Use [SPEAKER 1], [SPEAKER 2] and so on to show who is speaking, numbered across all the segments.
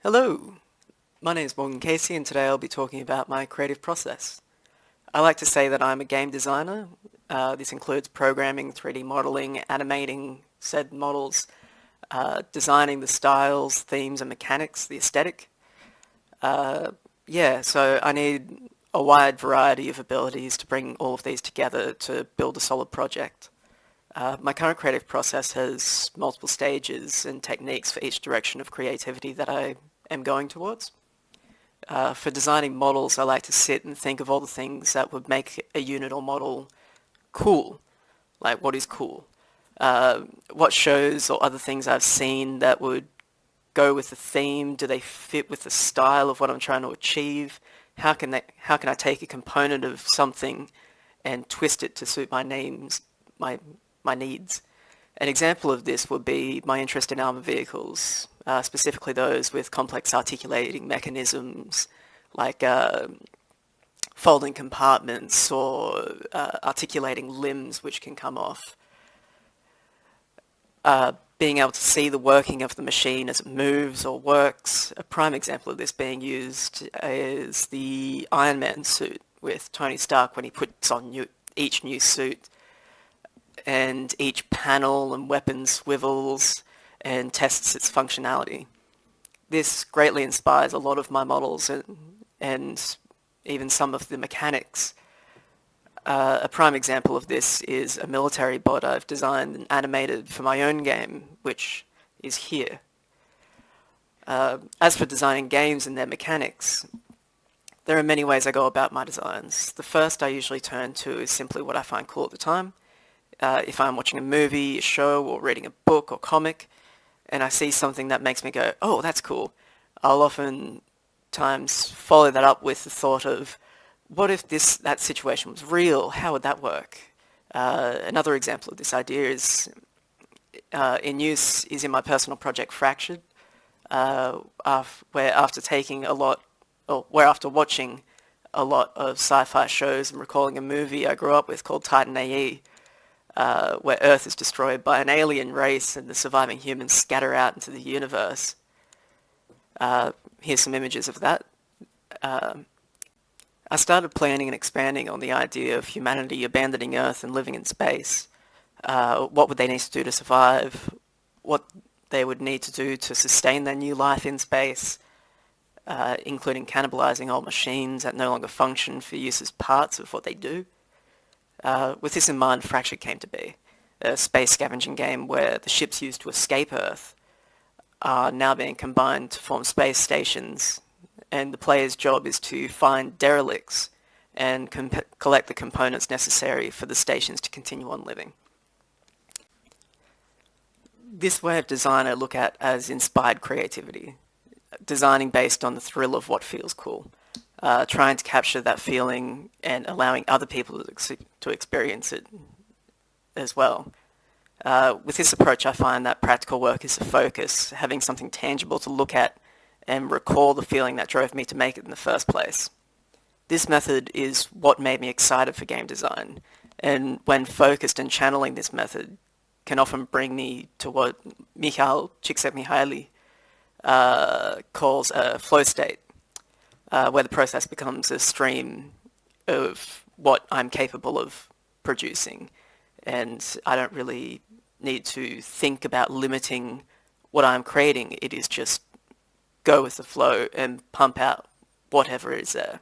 [SPEAKER 1] Hello, my name is Morgan Casey and today I'll be talking about my creative process. I like to say that I'm a game designer. This includes programming, 3D modeling, animating said models, designing the styles, themes and mechanics, the aesthetic. So I need a wide variety of abilities to bring all of these together to build a solid project. My current creative process has multiple stages and techniques for each direction of creativity that I am going towards. For designing models, I like to sit and think of all the things that would make a unit or model cool. Like, what is cool? What shows or other things I've seen that would go with the theme? Do they fit with the style of what I'm trying to achieve? How can I take a component of something and twist it to suit my my needs? An example of this would be my interest in armored vehicles, specifically those with complex articulating mechanisms like folding compartments or articulating limbs which can come off. Being able to see the working of the machine as it moves or works. A prime example of this being used is the Iron Man suit with Tony Stark when he puts on each new suit, and each panel and weapon swivels and tests its functionality. This greatly inspires a lot of my models and even some of the mechanics. A prime example of this is a military bot I've designed and animated for my own game, which is here. As for designing games and their mechanics, there are many ways I go about my designs. The first I usually turn to is simply what I find cool at the time. If I'm watching a movie, a show, or reading a book or comic, and I see something that makes me go, oh, that's cool, I'll oftentimes follow that up with the thought of, what if that situation was real? How would that work? Another example of this idea is in use is in my personal project Fractured, where after watching a lot of sci-fi shows and recalling a movie I grew up with called Titan AE, where Earth is destroyed by an alien race and the surviving humans scatter out into the universe. Here's some images of that. I started planning and expanding on the idea of humanity abandoning Earth and living in space. What would they need to do to survive? What they would need to do to sustain their new life in space, including cannibalizing old machines that no longer function for use as parts of what they do. With this in mind, Fractured came to be, a space scavenging game where the ships used to escape Earth are now being combined to form space stations, and the player's job is to find derelicts and collect the components necessary for the stations to continue on living. This way of design I look at as inspired creativity, designing based on the thrill of what feels cool. Trying to capture that feeling and allowing other people to experience it as well. With this approach, I find that practical work is the focus, having something tangible to look at and recall the feeling that drove me to make it in the first place. This method is what made me excited for game design, and when focused and channeling this method can often bring me to what Michal Csikszentmihalyi calls a flow state, where the process becomes a stream of what I'm capable of producing, and I don't really need to think about limiting what I'm creating. It is just go with the flow and pump out whatever is there.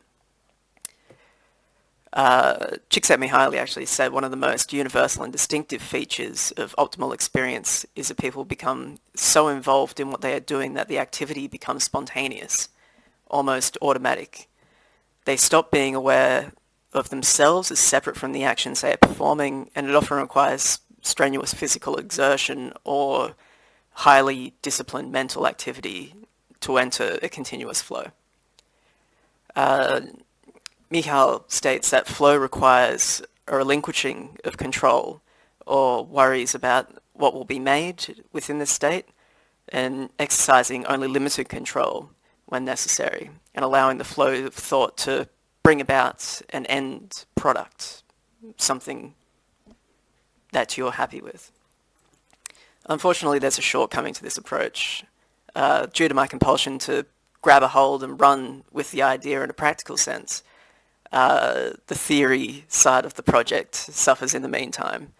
[SPEAKER 1] Csikszentmihalyi actually said one of the most universal and distinctive features of optimal experience is that people become so involved in what they are doing that the activity becomes spontaneous, almost automatic. They stop being aware of themselves as separate from the actions they are performing, and it often requires strenuous physical exertion or highly disciplined mental activity to enter a continuous flow. Michal states that flow requires a relinquishing of control or worries about what will be made within this state, and exercising only limited control when necessary, and allowing the flow of thought to bring about an end product, something that you're happy with. Unfortunately, there's a shortcoming to this approach. due to my compulsion to grab a hold and run with the idea in a practical sense, the theory side of the project suffers in the meantime.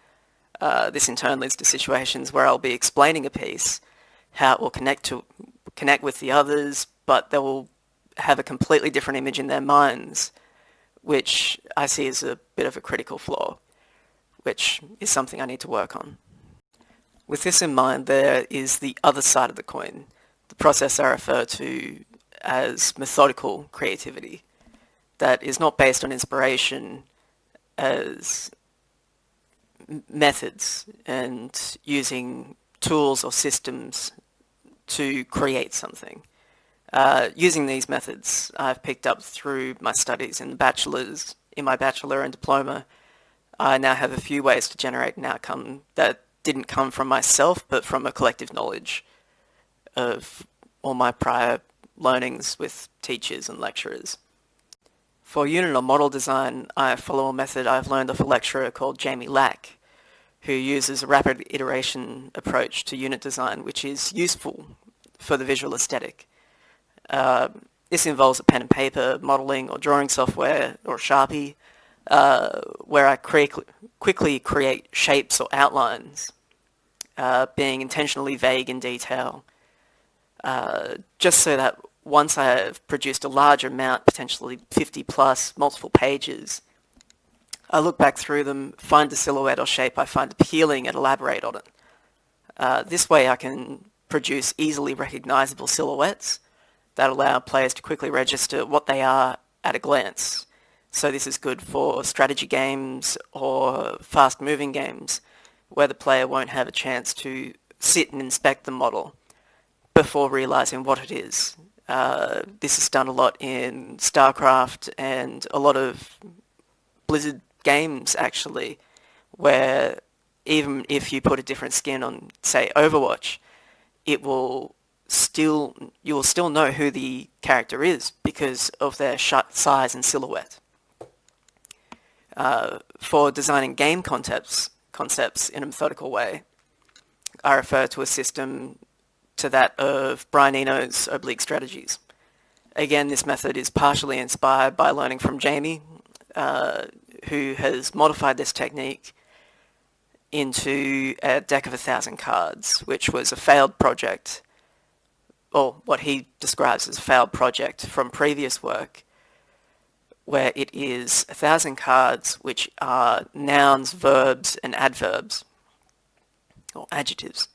[SPEAKER 1] This in turn leads to situations where I'll be explaining a piece, how it will connect with the others, but they will have a completely different image in their minds, which I see as a bit of a critical flaw, which is something I need to work on. With this in mind, there is the other side of the coin, the process I refer to as methodical creativity, that is not based on inspiration as methods and using tools or systems to create something. Using these methods I've picked up through my studies in my bachelor and diploma. I now have a few ways to generate an outcome that didn't come from myself, but from a collective knowledge of all my prior learnings with teachers and lecturers. For unit or model design, I follow a method I've learned off a lecturer called Jamie Lack, who uses a rapid iteration approach to unit design, which is useful for the visual aesthetic. This involves a pen and paper, modeling or drawing software, or Sharpie, where I quickly create shapes or outlines, being intentionally vague in detail, just so that once I have produced a large amount, potentially 50 plus, multiple pages, I look back through them, find a silhouette or shape I find appealing and elaborate on it. This way I can produce easily recognizable silhouettes that allow players to quickly register what they are at a glance. So this is good for strategy games or fast-moving games where the player won't have a chance to sit and inspect the model before realizing what it is. This is done a lot in StarCraft and a lot of Blizzard games, actually, where even if you put a different skin on, say, Overwatch, you will still know who the character is because of their size and silhouette. For designing game concepts in a methodical way, I refer to a system to that of Brian Eno's oblique strategies. Again, this method is partially inspired by learning from Jamie, who has modified this technique into a deck of 1,000 cards, which was a failed project, or what he describes as a failed project from previous work, where it is 1,000 cards which are nouns, verbs, and adverbs, or adjectives.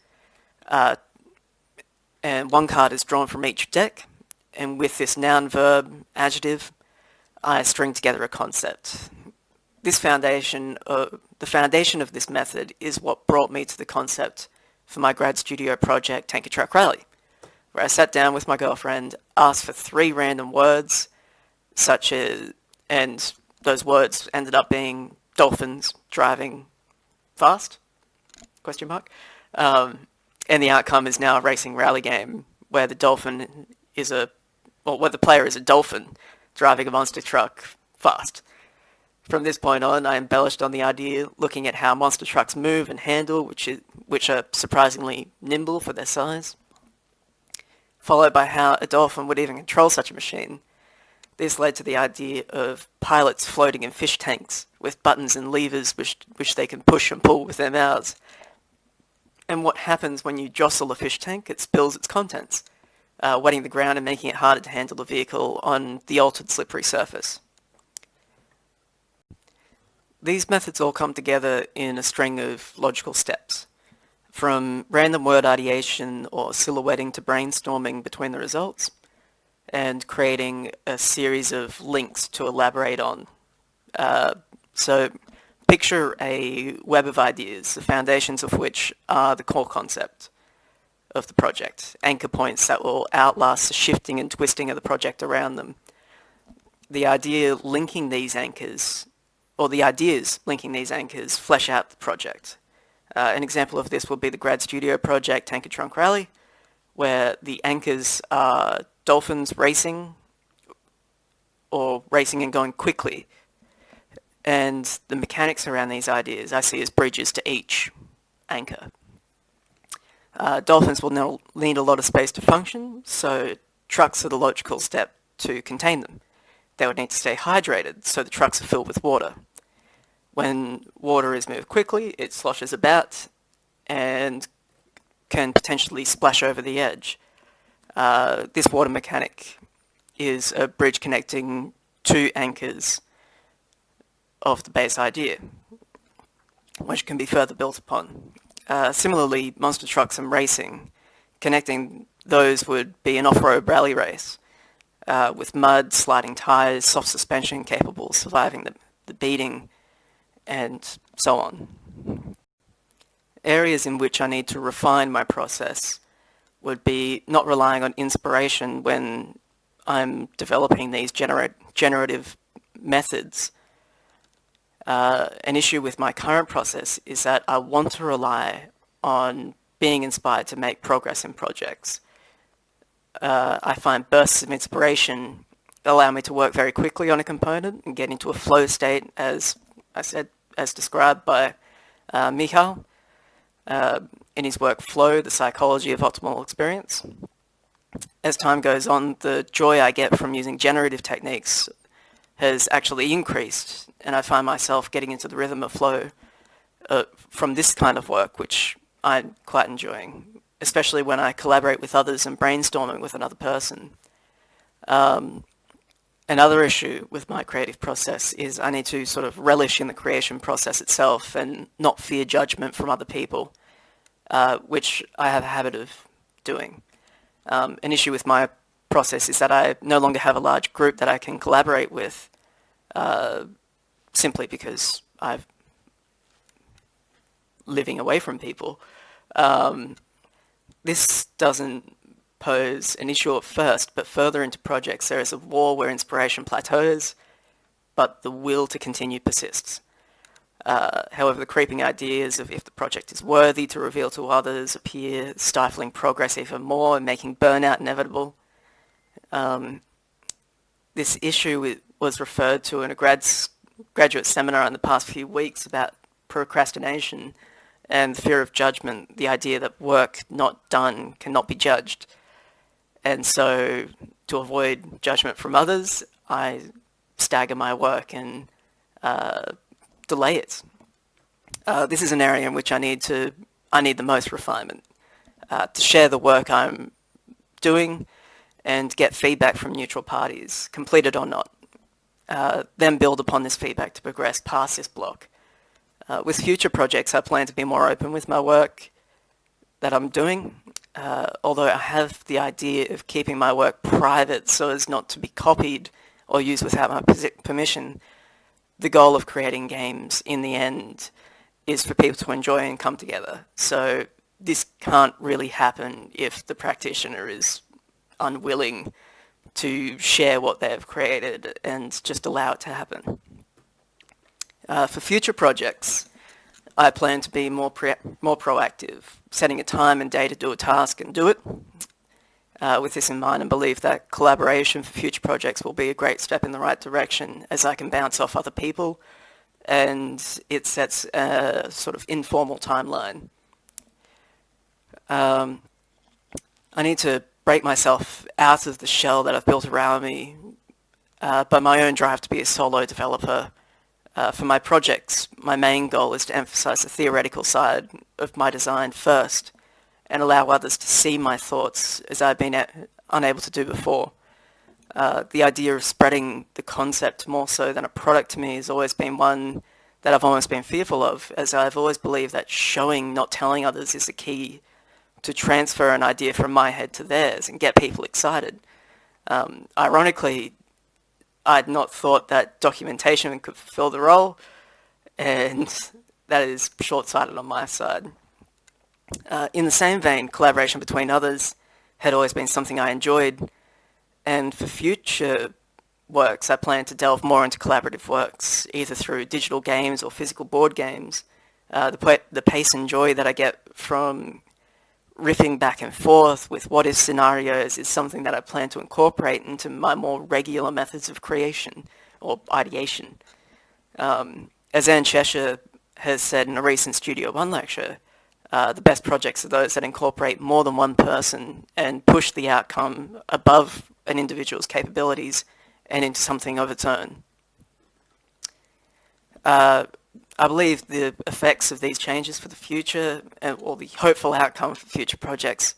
[SPEAKER 1] And one card is drawn from each deck, and with this noun, verb, adjective, I string together a concept. The foundation of this method is what brought me to the concept for my grad studio project, Tanker Truck Rally, where I sat down with my girlfriend, asked for 3 random words, such as, and those words ended up being dolphins driving fast, question mark. And the outcome is now a racing rally game where the player is a dolphin driving a monster truck fast. From this point on, I embellished on the idea, looking at how monster trucks move and handle, which are surprisingly nimble for their size, followed by how a dolphin would even control such a machine. This led to the idea of pilots floating in fish tanks with buttons and levers which they can push and pull with their mouths. And what happens when you jostle a fish tank? It spills its contents, wetting the ground and making it harder to handle the vehicle on the altered slippery surface. These methods all come together in a string of logical steps, from random word ideation or silhouetting to brainstorming between the results, and creating a series of links to elaborate on. So picture a web of ideas, the foundations of which are the core concept of the project, anchor points that will outlast the shifting and twisting of the project around them. The ideas linking these anchors flesh out the project. An example of this will be the grad studio project Tanker Trunk Rally, where the anchors are dolphins racing, or racing and going quickly. And the mechanics around these ideas I see as bridges to each anchor. Dolphins will need a lot of space to function, so trucks are the logical step to contain them. They would need to stay hydrated, so the trucks are filled with water. When water is moved quickly, it sloshes about and can potentially splash over the edge. This water mechanic is a bridge connecting two anchors of the base idea, which can be further built upon. Similarly, monster trucks and racing, connecting those would be an off-road rally race with mud, sliding tyres, soft suspension capable of surviving the beating, and so on. Areas in which I need to refine my process would be not relying on inspiration when I'm developing these generative methods. An issue with my current process is that I want to rely on being inspired to make progress in projects. I find bursts of inspiration allow me to work very quickly on a component and get into a flow state, as I said, as described by MIHALY in his work Flow, The Psychology of Optimal Experience. As time goes on, the joy I get from using generative techniques has actually increased, and I find myself getting into the rhythm of flow from this kind of work, which I'm quite enjoying, especially when I collaborate with others and brainstorming with another person. Another issue with my creative process is I need to sort of relish in the creation process itself and not fear judgment from other people, which I have a habit of doing. An issue with my process is that I no longer have a large group that I can collaborate with simply because I'm living away from people. This doesn't pose an issue at first, but further into projects there is a war where inspiration plateaus, but the will to continue persists. However, the creeping ideas of if the project is worthy to reveal to others appear, stifling progress even more and making burnout inevitable. This issue was referred to in a graduate seminar in the past few weeks about procrastination and the fear of judgment, the idea that work not done cannot be judged. And so to avoid judgment from others, I stagger my work and delay it. This is an area in which I need the most refinement to share the work I'm doing and get feedback from neutral parties, completed or not. Then build upon this feedback to progress past this block. With future projects, I plan to be more open with my work that I'm doing, although I have the idea of keeping my work private so as not to be copied or used without my permission. The goal of creating games in the end is for people to enjoy and come together. So this can't really happen if the practitioner is unwilling to share what they've created and just allow it to happen. For future projects, I plan to be more proactive, setting a time and day to do a task and do it. With this in mind, and believe that collaboration for future projects will be a great step in the right direction as I can bounce off other people, and it sets a sort of informal timeline. I need to break myself out of the shell that I've built around me by my own drive to be a solo developer. For my projects, my main goal is to emphasize the theoretical side of my design first and allow others to see my thoughts as I've been unable to do before. The idea of spreading the concept more so than a product to me has always been one that I've almost been fearful of, as I've always believed that showing, not telling others, is the key to transfer an idea from my head to theirs and get people excited. Ironically, I'd not thought that documentation could fulfill the role, and that is short-sighted on my side. In the same vein, collaboration between others had always been something I enjoyed, and for future works I plan to delve more into collaborative works, either through digital games or physical board games. The pace and joy that I get from riffing back and forth with what-if scenarios is something that I plan to incorporate into my more regular methods of creation, or ideation. As Anne Cheshire has said in a recent Studio One lecture, The best projects are those that incorporate more than one person and push the outcome above an individual's capabilities and into something of its own. I believe the effects of these changes for the future, or the hopeful outcome for future projects,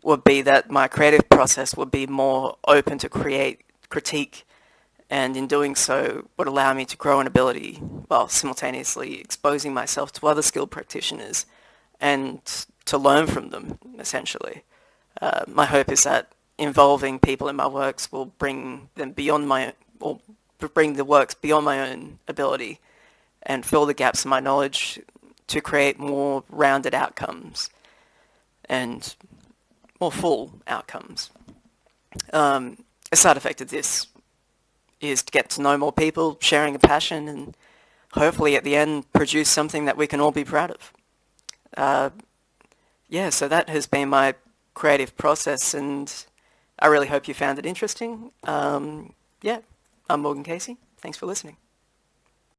[SPEAKER 1] would be that my creative process would be more open to critique, and in doing so would allow me to grow in ability while simultaneously exposing myself to other skilled practitioners and to learn from them, essentially. My hope is that involving people in my works will bring them beyond or bring the works beyond my own ability and fill the gaps in my knowledge to create more rounded outcomes and more full outcomes. A side effect of this is to get to know more people, sharing a passion, and hopefully at the end produce something that we can all be proud of. Yeah, so that has been my creative process, and I really hope you found it interesting. Yeah, I'm Morgan Casey. Thanks for listening.